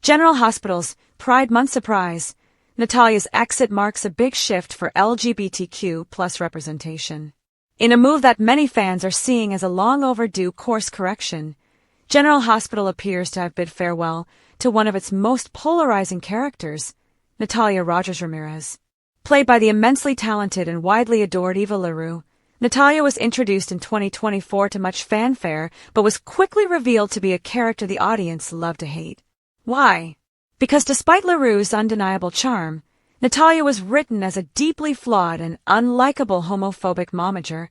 General Hospital's Pride Month surprise. Natalia's exit marks a big shift for LGBTQ plus representation. In a move that many fans are seeing as a long overdue course correction, General Hospital appears to have bid farewell to one of its most polarizing characters, Natalia Rogers-Ramirez. Played by the immensely talented and widely adored Eva LaRue, Natalia was introduced in 2024 to much fanfare but was quickly revealed to be a character the audience loved to hate. Why? Because despite LaRue's undeniable charm, Natalia was written as a deeply flawed and unlikable homophobic momager,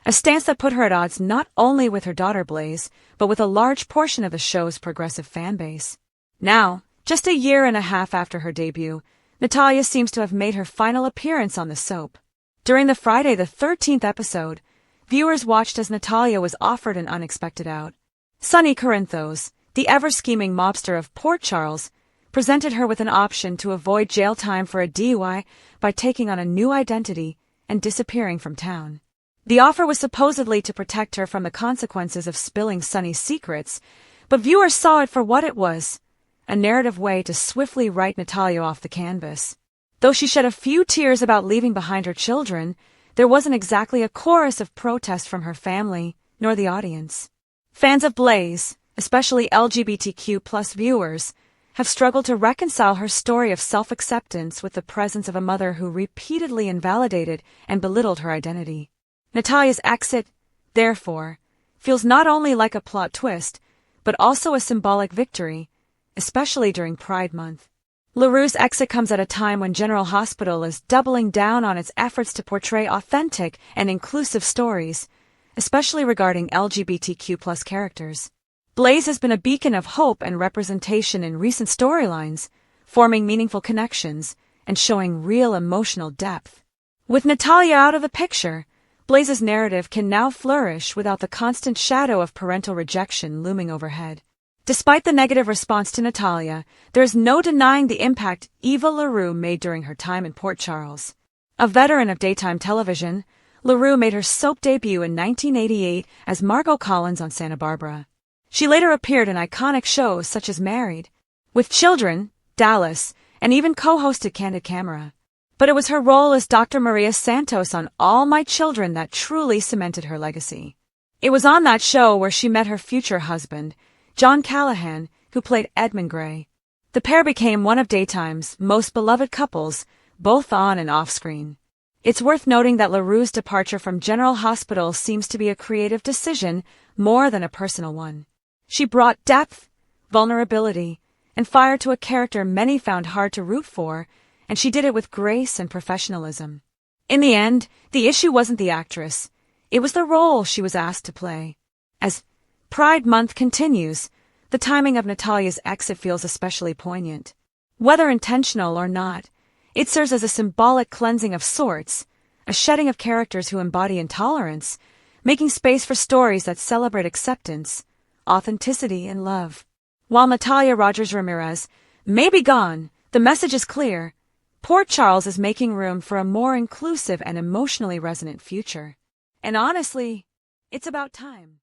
a stance that put her at odds not only with her daughter Blaze, but with a large portion of the show's progressive fanbase. Now, just a year and a half after her debut, Natalia seems to have made her final appearance on the soap. During the Friday the 13th episode, viewers watched as Natalia was offered an unexpected out. Sonny Corinthos, the ever-scheming mobster of Port Charles, presented her with an option to avoid jail time for a DUI by taking on a new identity and disappearing from town. The offer was supposedly to protect her from the consequences of spilling Sonny's secrets, but viewers saw it for what it was, a narrative way to swiftly write Natalia off the canvas. Though she shed a few tears about leaving behind her children, there wasn't exactly a chorus of protest from her family, nor the audience. Fans of Blaze, especially LGBTQ plus viewers, have struggled to reconcile her story of self-acceptance with the presence of a mother who repeatedly invalidated and belittled her identity. Natalia's exit, therefore, feels not only like a plot twist, but also a symbolic victory, especially during Pride Month. LaRue's exit comes at a time when General Hospital is doubling down on its efforts to portray authentic and inclusive stories, especially regarding LGBTQ plus characters. Blaze has been a beacon of hope and representation in recent storylines, forming meaningful connections and showing real emotional depth. With Natalia out of the picture, Blaze's narrative can now flourish without the constant shadow of parental rejection looming overhead. Despite the negative response to Natalia, there is no denying the impact Eva LaRue made during her time in Port Charles. A veteran of daytime television, LaRue made her soap debut in 1988 as Margot Collins on Santa Barbara. She later appeared in iconic shows such as Married, With Children, Dallas, and even co-hosted Candid Camera. But it was her role as Dr. Maria Santos on All My Children that truly cemented her legacy. It was on that show where she met her future husband, John Callahan, who played Edmund Gray. The pair became one of daytime's most beloved couples, both on and off-screen. It's worth noting that LaRue's departure from General Hospital seems to be a creative decision more than a personal one. She brought depth, vulnerability, and fire to a character many found hard to root for, and she did it with grace and professionalism. In the end, the issue wasn't the actress. It was the role she was asked to play. As Pride Month continues, the timing of Natalia's exit feels especially poignant. Whether intentional or not, it serves as a symbolic cleansing of sorts, a shedding of characters who embody intolerance, making space for stories that celebrate acceptance, authenticity, and love. While Natalia Rogers-Ramirez may be gone, the message is clear. Port Charles is making room for a more inclusive and emotionally resonant future. And honestly, it's about time.